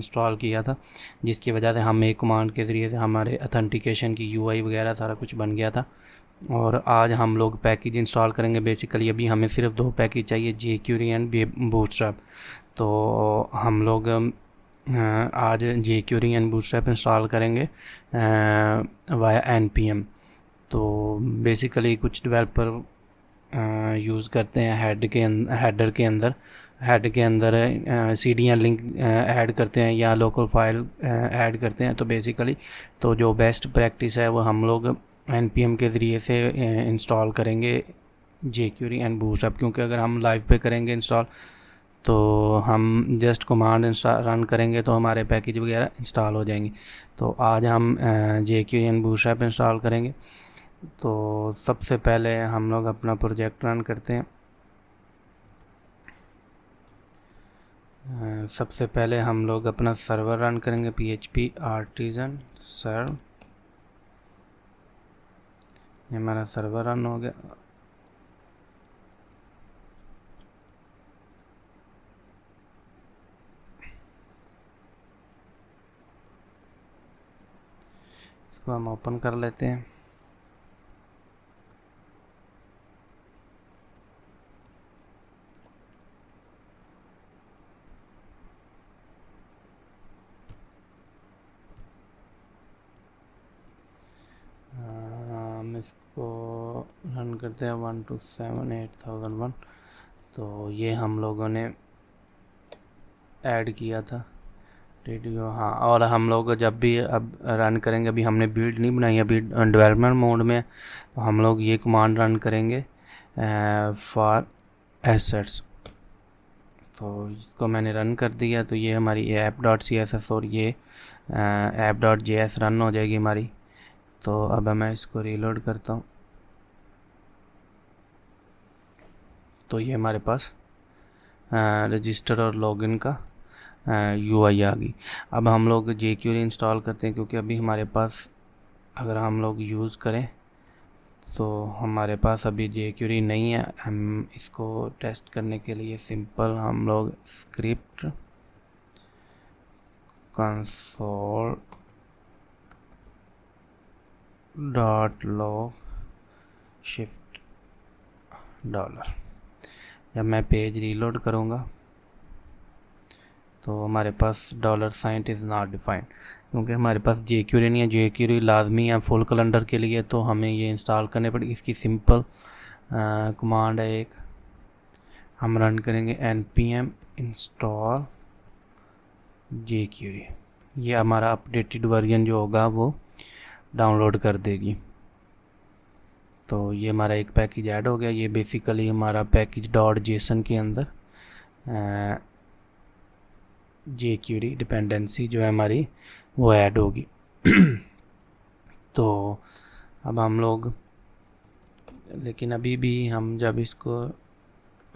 Install किया था, जिसकी वजह से हम एक कमांड के ज़रिए से हमारे अथेंटिकेशन की यूआई वगैरह सारा कुछ बन गया था। और आज हम लोग पैकेज इंस्टॉल करेंगे। बेसिकली अभी हमें सिर्फ 2 पैकेज चाहिए, jQuery एंड बूटस्ट्रैप। तो हम लोग आज jQuery एंड बूटस्ट्रैप इंस्टॉल करेंगे वाया npm। तो बेसिकली कुछ डेवलपर यूज़ करते हैं हेडर के अंदर सीढ़ियाँ लिंक ऐड करते हैं या लोकल फाइल ऐड करते हैं। तो बेसिकली तो जो बेस्ट प्रैक्टिस है वो हम लोग npm के ज़रिए से इंस्टॉल करेंगे jQuery एंड बूटस्ट्रैप, क्योंकि अगर हम लाइव पे करेंगे इंस्टॉल तो हम जस्ट कमांड रन करेंगे तो हमारे पैकेज वगैरह इंस्टॉल हो जाएंगे। तो आज हम jQuery एंड बूटस्ट्रैप इंस्टॉल करेंगे। तो सबसे पहले हम लोग अपना प्रोजेक्ट रन करते हैं। सबसे पहले हम लोग अपना सर्वर रन करेंगे, PHP आर्टिजन सर्व। ये हमारा सर्वर रन हो गया। इसको हम ओपन कर लेते हैं। हम इसको रन करते हैं 1278001। तो ये हम लोगों ने ऐड किया था रेडियो, हाँ। और हम लोग जब भी अब रन करेंगे, अभी हमने बिल्ड नहीं बनाई, अभी डेवलपमेंट मोड में, तो हम लोग ये कमांड रन करेंगे फॉर एसेट्स। तो इसको मैंने रन कर दिया। तो ये हमारी app.css और ये app.js रन हो जाएगी हमारी। तो अब मैं इसको रीलोड करता हूँ। तो ये हमारे पास रजिस्टर और लॉगिन का यूआई आ गई। अब हम लोग jQuery इंस्टॉल करते हैं, क्योंकि अभी हमारे पास अगर हम लोग यूज़ करें तो हमारे पास अभी jQuery नहीं है। हम इसको टेस्ट करने के लिए सिंपल हम लोग script console dot log shift dollar, जब मैं पेज रीलोड करूँगा तो हमारे पास $साइन इज़ नॉट डिफाइंड, क्योंकि हमारे पास jQuery नहीं है। jQuery लाजमी है फुल कैलेंडर के लिए, तो हमें ये इंस्टॉल करने पड़ेगी। इसकी सिंपल कमांड है एक, हम रन करेंगे npm इंस्टॉल jQuery। ये हमारा अपडेटेड वर्जन जो होगा वो डाउनलोड कर देगी। तो ये हमारा एक पैकेज ऐड हो गया। ये बेसिकली हमारा पैकेज .json के अंदर jQuery डिपेंडेंसी जो है हमारी वो ऐड होगी। तो अब हम लोग, लेकिन अभी भी हम जब इसको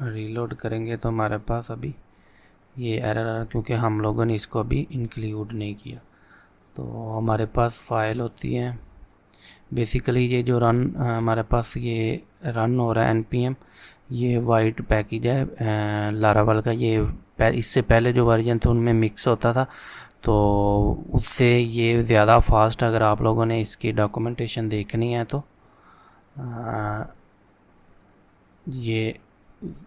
रीलोड करेंगे तो हमारे पास अभी ये एरर आ रहा, क्योंकि हम लोगों ने इसको अभी इंक्लूड नहीं किया। तो हमारे पास फाइल होती है बेसिकली, ये जो रन हमारे पास ये रन हो रहा है npm, ये वाइट पैकेज है लारावल का। ये इससे पहले जो वर्जन थे उनमें मिक्स होता था, तो उससे ये ज़्यादा फास्ट। अगर आप लोगों ने इसकी डॉक्यूमेंटेशन देखनी है तो ये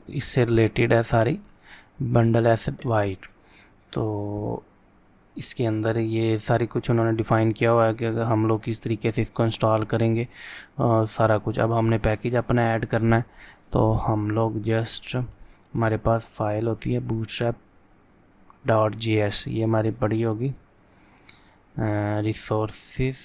इससे रिलेटेड है सारी, बंडल एसेट वाइट। तो इसके अंदर ये सारी कुछ उन्होंने डिफ़ाइन किया हुआ है कि अगर हम लोग किस तरीके से इसको इंस्टॉल करेंगे सारा कुछ। अब हमने पैकेज अपना ऐड करना है, तो हम लोग जस्ट, हमारे पास फाइल होती है bootstrap.js, ये हमारी पड़ी होगी रिसोर्सेज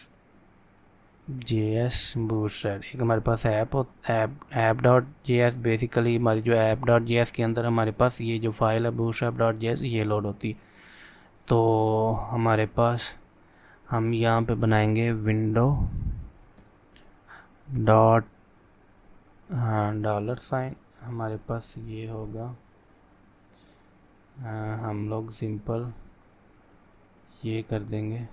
JS बूटस्ट्रैप। एक हमारे पास ऐप.js, बेसिकली हमारी जो ऐप.js के अंदर हमारे पास ये जो फाइल है bootstrap.js ये लोड होती है। तो हमारे पास हम यहाँ पे बनाएंगे विंडो डॉट $साइन, हमारे पास ये होगा। हम लोग सिंपल ये कर देंगे,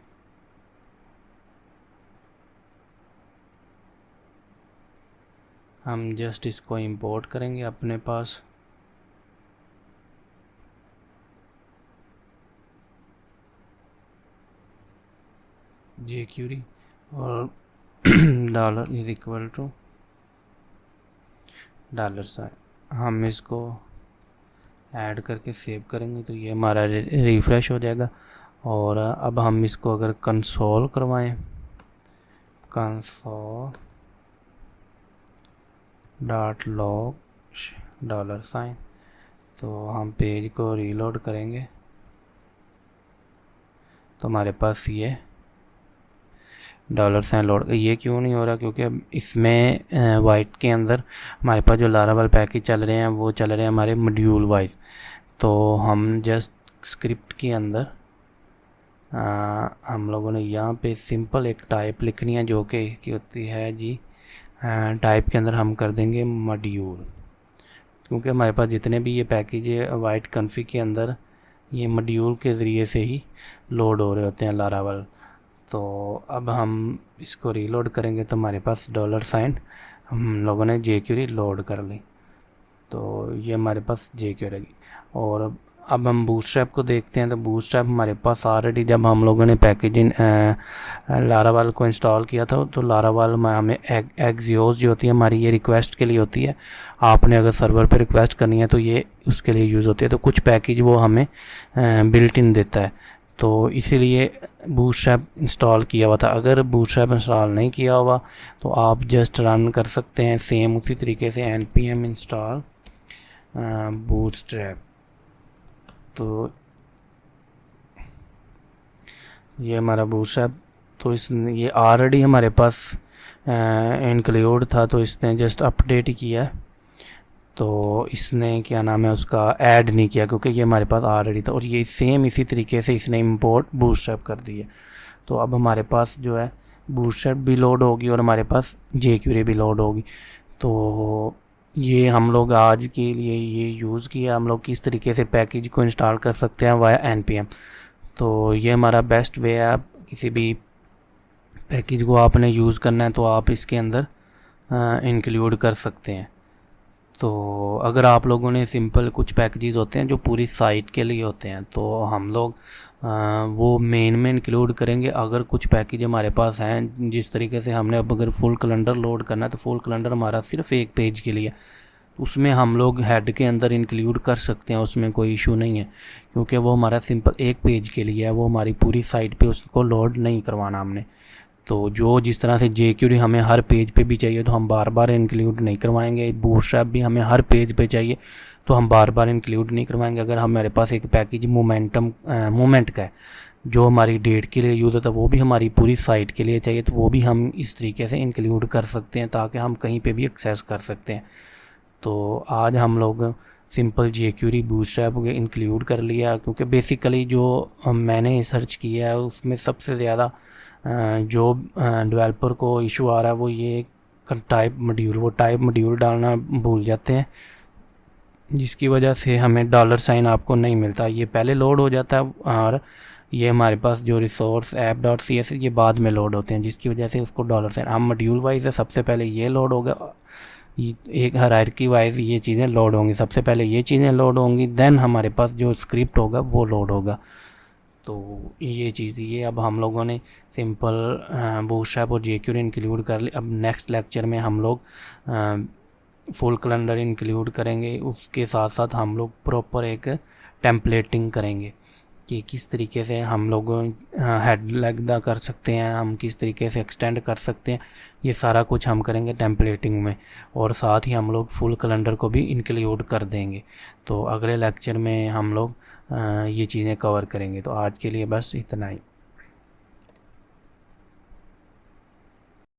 हम जस्ट इसको इंपोर्ट करेंगे अपने पास। जे क्यूरी और डॉलर इज इक्वल टू $। हम इसको ऐड करके सेव करेंगे तो ये हमारा रिफ़्रेश हो जाएगा। और अब हम इसको अगर कंसोल करवाएं, कंसोल $, तो हम पेज को रीलोड करेंगे तो हमारे पास ये $। लोड ये क्यों नहीं हो रहा, क्योंकि अब इसमें वाइट के अंदर हमारे पास जो लारावल पैकेज चल रहे हैं वो चल रहे हैं हमारे मॉड्यूल वाइज। तो हम जस्ट स्क्रिप्ट के अंदर हम लोगों ने यहाँ पे सिंपल एक टाइप लिखनी है जो कि इसकी होती है जी, टाइप के अंदर हम कर देंगे मॉड्यूल, क्योंकि हमारे पास जितने भी ये पैकेज है वाइट कन्फिग के अंदर ये मॉड्यूल के ज़रिए से ही लोड हो रहे होते हैं लारावल। तो अब हम इसको रीलोड करेंगे तो हमारे पास $, हम लोगों ने jQuery लोड कर ली, तो ये हमारे पास jQuery। और अब हम बूटस्ट्रैप को देखते हैं तो बूटस्ट्रैप हमारे पास ऑलरेडी जब हम लोगों ने पैकेजिंग लारावल को इंस्टॉल किया था तो लारावल में हमें एक्सियोस जो होती है हमारी ये रिक्वेस्ट के लिए होती है। आपने अगर सर्वर पे रिक्वेस्ट करनी है तो ये उसके लिए यूज़ होती है। तो कुछ पैकेज वो हमें बिल्ट इन देता है, तो इसीलिए बूटस्ट्रैप इंस्टॉल किया हुआ था। अगर बूटस्ट्रैप इंस्टॉल नहीं किया हुआ तो आप जस्ट रन कर सकते हैं सेम उसी तरीके से npm इंस्टॉल बूटस्ट्रैप। तो ये हमारा बूटस्ट्रैप, तो ये ऑलरेडी हमारे पास इंक्लूड था, तो इसने जस्ट अपडेट ही किया है। तो इसने क्या नाम है उसका ऐड नहीं किया क्योंकि ये हमारे पास ऑलरेडी था, और ये सेम इसी तरीके से इसने इंपोर्ट बूटस्ट्रैप कर दिया। तो अब हमारे पास जो है बूटस्ट्रैप भी लोड होगी और हमारे पास jQuery भी लोड होगी। तो ये हम लोग आज के लिए ये यूज़ किया हम लोग किस तरीके से पैकेज को इंस्टॉल कर सकते हैं वाया npm। तो ये हमारा बेस्ट वे है। आप किसी भी पैकेज को आपने यूज़ करना है तो आप इसके अंदर इंक्लूड कर सकते हैं। तो अगर आप लोगों ने सिंपल कुछ पैकेजेस होते हैं जो पूरी साइट के लिए होते हैं तो हम लोग वो मेन में इंक्लूड करेंगे। अगर कुछ पैकेज हमारे पास हैं जिस तरीके से हमने अब अगर फुल कैलेंडर लोड करना है तो फुल कैलेंडर हमारा सिर्फ एक पेज के लिए, उसमें हम लोग हेड के अंदर इंक्लूड कर सकते हैं, उसमें कोई इशू नहीं है क्योंकि वो हमारा सिंपल एक पेज के लिए है, वो हमारी पूरी साइट पे उसको लोड नहीं करवाना हमने। तो जो जिस तरह से jQuery हमें हर पेज पे भी चाहिए तो हम बार बार इंक्लूड नहीं करवाएंगे, बूटस्ट्रैप भी हमें हर पेज पे चाहिए तो हम बार बार इंक्लूड नहीं करवाएंगे। अगर हमारे पास एक पैकेज मोमेंट का है जो हमारी डेट के लिए यूज़ होता है वो भी हमारी पूरी साइट के लिए चाहिए तो वो भी हम इस तरीके से इंक्लूड कर सकते हैं ताकि हम कहीं पे भी एक्सेस कर सकते हैं। तो आज हम लोग सिंपल jQuery बूटस्ट्रैप इंक्लूड कर लिया क्योंकि बेसिकली जो मैंने सर्च किया है उसमें सबसे ज़्यादा जो डेवलपर को इशू आ रहा है वो ये टाइप मॉड्यूल डालना भूल जाते हैं, जिसकी वजह से हमें $, आपको नहीं मिलता। ये पहले लोड हो जाता है और ये हमारे पास जो रिसोर्स app.cs ये बाद में लोड होते हैं, जिसकी वजह से उसको $। हम मॉड्यूल वाइज है, सबसे पहले ये लोड होगा, एक हायरार्की वाइज ये चीज़ें लोड होंगी, सबसे पहले ये चीज़ें लोड होंगी, देन हमारे पास जो स्क्रिप्ट होगा वो लोड होगा। तो ये चीज़ ये अब हम लोगों ने सिंपल बूटस्ट्रैप और jQuery इंक्लूड कर ली। अब नेक्स्ट लेक्चर में हम लोग फुल कैलेंडर इंक्लूड करेंगे, उसके साथ साथ हम लोग प्रॉपर एक टेम्पलेटिंग करेंगे कि किस तरीके से हम लोग हेड लगदा कर सकते हैं, हम किस तरीके से एक्सटेंड कर सकते हैं, ये सारा कुछ हम करेंगे टेम्पलेटिंग में, और साथ ही हम लोग फुल कैलेंडर को भी इंक्लूड कर देंगे। तो अगले लेक्चर में हम लोग ये चीज़ें कवर करेंगे। तो आज के लिए बस इतना ही।